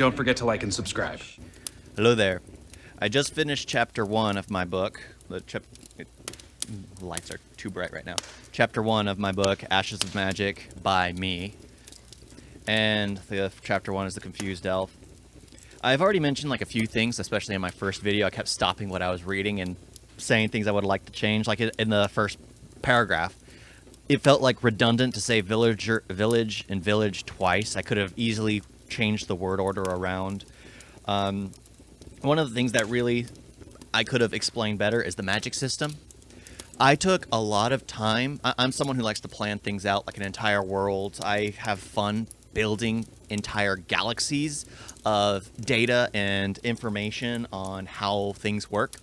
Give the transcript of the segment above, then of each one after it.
don't forget to like and subscribe. Hello there. I just finished chapter 1 of my book. The lights are too bright right now. Chapter 1 of my book, Ashes of Magic, by me. And the chapter 1 is The Confused Elf. I've already mentioned like a few things, especially in my first video. I kept stopping what I was reading and saying things I would like to change. Like in the first paragraph, it felt like redundant to say village and village twice. I could have easily changed the word order around. One of the things that really I could have explained better is the magic system. I took a lot of time. I'm someone who likes to plan things out, like an entire world. I have fun building entire galaxies of data and information on how things work.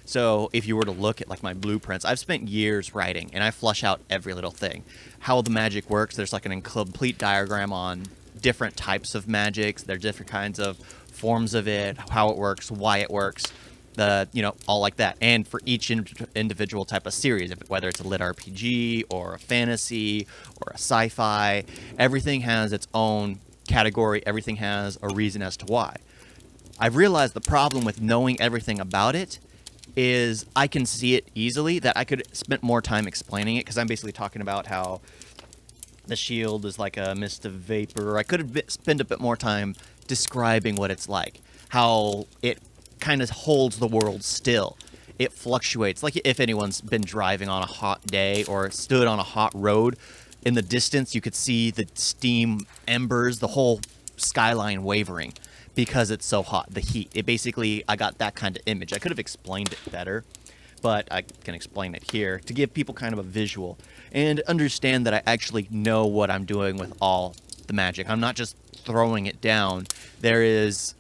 So if you were to look at like my blueprints, I've spent years writing, and I flush out every little thing. How the magic works, there's like an incomplete diagram on different types of magics. There's different kinds of forms of it, how it works, why it works, all like that. And for each individual type of series, whether it's a lit RPG or a fantasy or a sci-fi, everything has its own category. Everything has a reason as to why. I've realized the problem with knowing everything about it is I can see it easily, that I could spend more time explaining it, because I'm basically talking about how the shield is like a mist of vapor. I could have spent a bit more time describing what it's like, how it kind of holds the world still. It fluctuates. Like if anyone's been driving on a hot day or stood on a hot road, in the distance you could see the steam embers, the whole skyline wavering because it's so hot, the heat. I got that kind of image. I could have explained it better, but I can explain it here to give people kind of a visual and understand that I actually know what I'm doing with all the magic. I'm not just throwing it down. There is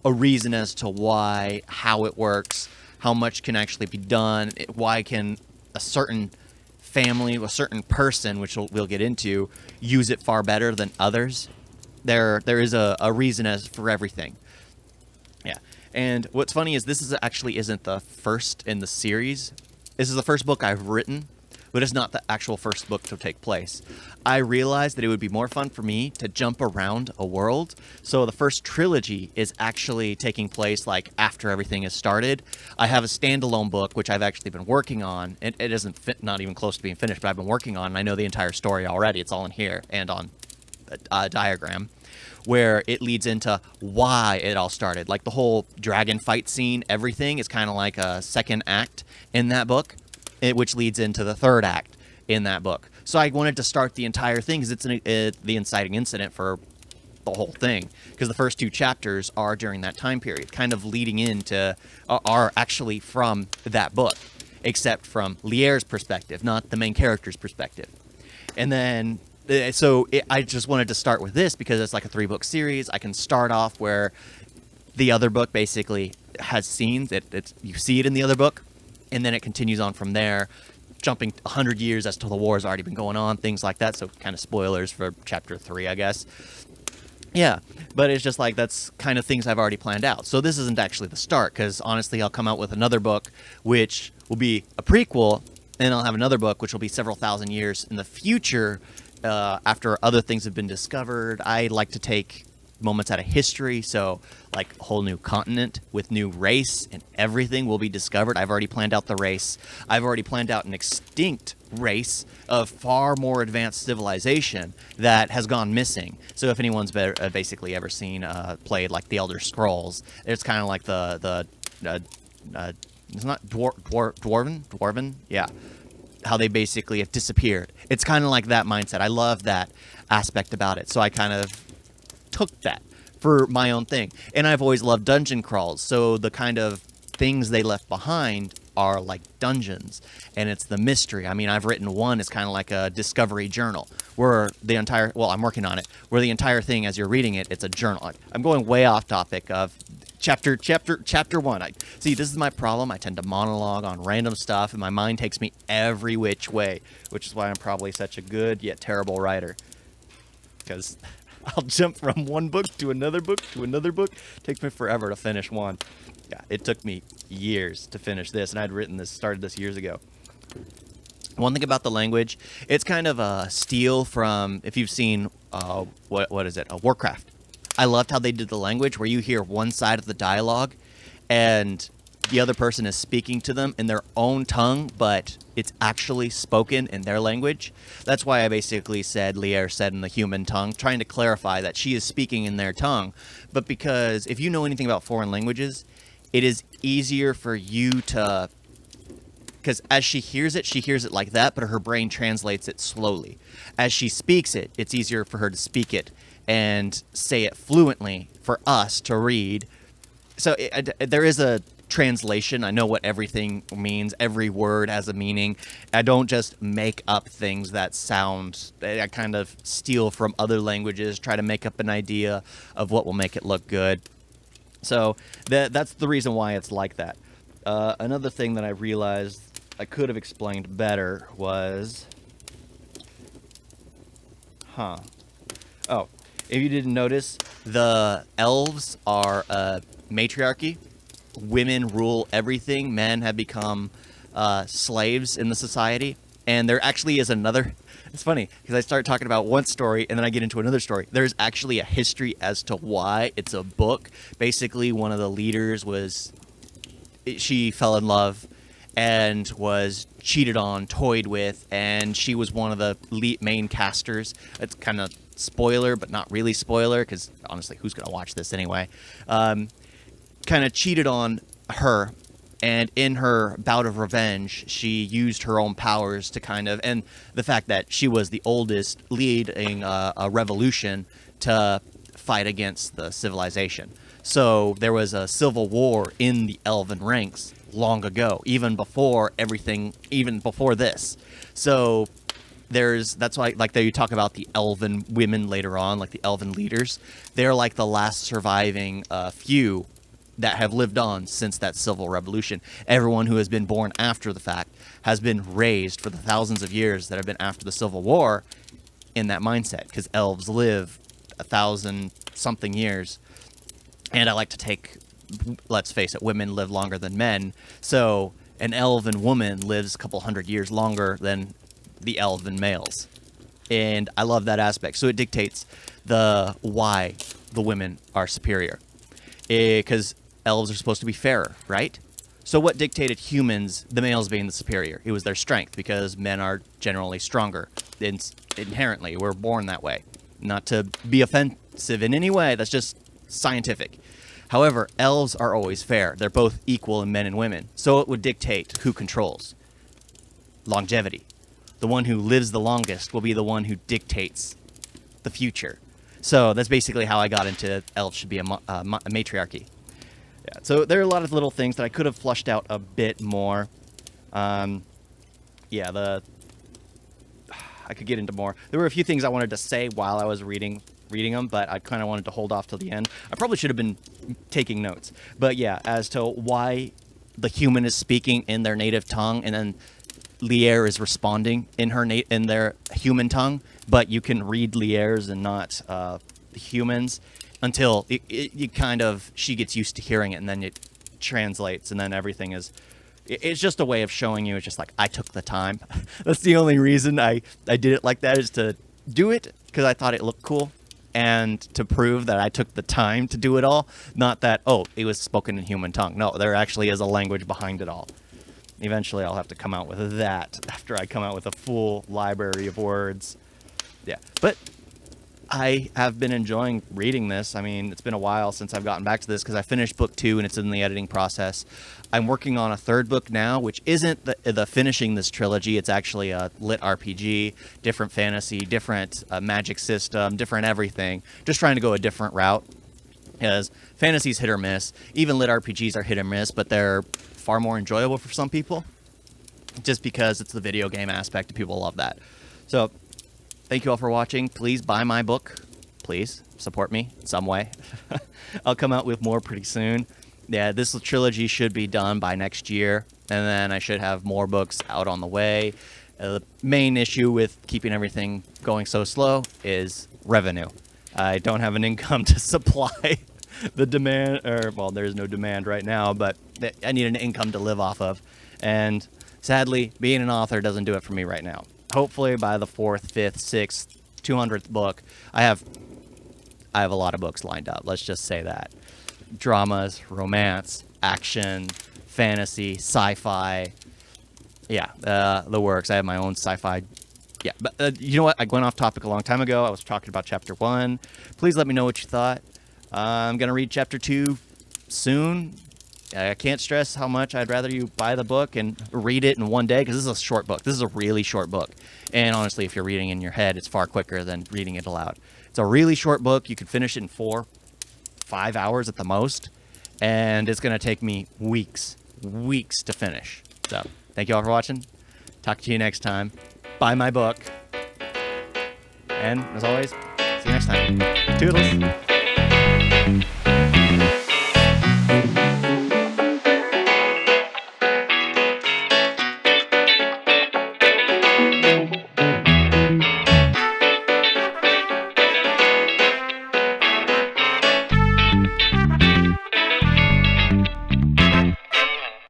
a reason as to why, how it works, how much can actually be done, why can a certain family, a certain person, which we'll get into, use it far better than others. There is a reason as for everything. Yeah. And what's funny is this isn't the first in the series. This is the first book I've written, but it's not the actual first book to take place. I realized that it would be more fun for me to jump around a world. So the first trilogy is actually taking place like after everything is started. I have a standalone book, which I've actually been working on. It isn't not even close to being finished, but I've been working on, and I know the entire story already. It's all in here and on a diagram where it leads into why it all started. Like the whole dragon fight scene, everything is kind of like a second act in that book, which leads into the third act in that book. So I wanted to start the entire thing because it's the inciting incident for the whole thing. Because the first 2 chapters are during that time period, kind of leading into, are actually from that book, except from Lierre's perspective, not the main character's perspective. And then I just wanted to start with this because it's like a 3-book series. I can start off where the other book basically has scenes. You see it in the other book, and then it continues on from there, jumping 100 years as to the war's already been going on, things like that. So kind of spoilers for chapter 3, I guess. Yeah, but it's just like that's kind of things I've already planned out. So this isn't actually the start, because honestly I'll come out with another book which will be a prequel, and I'll have another book which will be several thousand years in the future. After other things have been discovered, I like to take moments out of history, so like a whole new continent with new race and everything will be discovered. I've already planned out the race. I've already planned out an extinct race of far more advanced civilization that has gone missing. So if anyone's basically ever played like the Elder Scrolls, it's kind of like it's not dwarven, yeah. How they basically have disappeared. It's kind of like that mindset. I love that aspect about it. So I kind of took that for my own thing. And I've always loved dungeon crawls. So the kind of things they left behind are like dungeons. And it's the mystery. I mean, I've written one. It's kind of like a discovery journal where I'm working on it, where the entire thing, as you're reading it, it's a journal. I'm going way off topic of chapter 1. See, this is my problem. I tend to monologue on random stuff, and my mind takes me every which way, which is why I'm probably such a good yet terrible writer. Because I'll jump from one book to another book to another book. It takes me forever to finish one. Yeah, it took me years to finish this, and I'd started this years ago. One thing about the language, it's kind of a steal from, if you've seen, Warcraft. I loved how they did the language where you hear one side of the dialogue and the other person is speaking to them in their own tongue, but it's actually spoken in their language. That's why I basically said Lier said in the human tongue, trying to clarify that she is speaking in their tongue. But because if you know anything about foreign languages, it is easier for you to... Because as she hears it like that, but her brain translates it slowly. As she speaks it, it's easier for her to speak it and say it fluently for us to read. So there is a translation. I know what everything means. Every word has a meaning. I don't just make up things that sound... I kind of steal from other languages, try to make up an idea of what will make it look good. So that's the reason why it's like that. Another thing that I realized I could have explained better was... Oh, if you didn't notice, the elves are a matriarchy. Women rule everything. Men have become slaves in the society. And there actually is another... It's funny, because I start talking about one story, and then I get into another story. There's actually a history as to why. It's a book. Basically, one of the leaders was... She fell in love and was cheated on, toyed with, and she was one of the main casters. It's kind of spoiler, but not really spoiler, because honestly, who's going to watch this anyway? Kind of cheated on her, and in her bout of revenge, she used her own powers to kind of... And the fact that she was the oldest leading a revolution to fight against the civilization. So there was a civil war in the elven ranks long ago, even before everything, even before this. So that's why, like, you talk about the elven women later on, like the elven leaders. They're like the last surviving few that have lived on since that civil revolution. Everyone who has been born after the fact has been raised for the thousands of years that have been after the Civil War in that mindset, because elves live 1,000-something years. And I like to take, let's face it, women live longer than men. So an elven woman lives a couple hundred years longer than the elven males. And I love that aspect. So it dictates why the women are superior. Because elves are supposed to be fairer, right? So what dictated humans, the males being the superior? It was their strength, because men are generally stronger. Inherently, we're born that way. Not to be offensive in any way, that's just scientific. However, elves are always fair. They're both equal in men and women. So it would dictate who controls. Longevity. The one who lives the longest will be the one who dictates the future. So that's basically how I got into elves should be a matriarchy. Yeah, so there are a lot of little things that I could have flushed out a bit more. I could get into more. There were a few things I wanted to say while I was reading them, but I kind of wanted to hold off till the end. I probably should have been taking notes. But yeah, as to why the human is speaking in their native tongue, and then Lier is responding in their human tongue, but you can read Lier's and not the humans until she gets used to hearing it, and then it translates, and then everything is... It's just a way of showing you. It's just like, I took the time. That's the only reason I did it like that, is to do it because I thought it looked cool, and to prove that I took the time to do it all. Not that, oh, it was spoken in human tongue. No, there actually is a language behind it all. Eventually, I'll have to come out with that after I come out with a full library of words. Yeah, but I have been enjoying reading this. I mean, it's been a while since I've gotten back to this because I finished book 2 and it's in the editing process. I'm working on a third book now, which isn't the finishing this trilogy. It's actually a lit RPG, different fantasy, different magic system, different everything. Just trying to go a different route, because fantasy's hit or miss. Even lit RPGs are hit or miss, but they're far more enjoyable for some people, just because it's the video game aspect and people love that. So thank you all for watching. Please buy my book. Please support me in some way. I'll come out with more pretty soon. Yeah, this trilogy should be done by next year, and then I should have more books out on the way. The main issue with keeping everything going so slow is revenue. I don't have an income to supply the demand, well, there's no demand right now, but I need an income to live off of. And sadly, being an author doesn't do it for me right now. Hopefully by the 4th, 5th, 6th, 200th book, I have I have a lot of books lined up. Let's just say that. Dramas, romance, action, fantasy, sci-fi. Yeah, the works. I have my own sci-fi. Yeah, but you know what? I went off topic a long time ago. I was talking about chapter 1. Please let me know what you thought. I'm going to read chapter 2 soon. I can't stress how much I'd rather you buy the book and read it in one day, because this is a short book. This is a really short book. And honestly, if you're reading in your head, it's far quicker than reading it aloud. It's a really short book. You could finish it in 4-5 hours at the most. And it's going to take me weeks to finish. So thank you all for watching. Talk to you next time. Buy my book. And as always, see you next time. Toodles.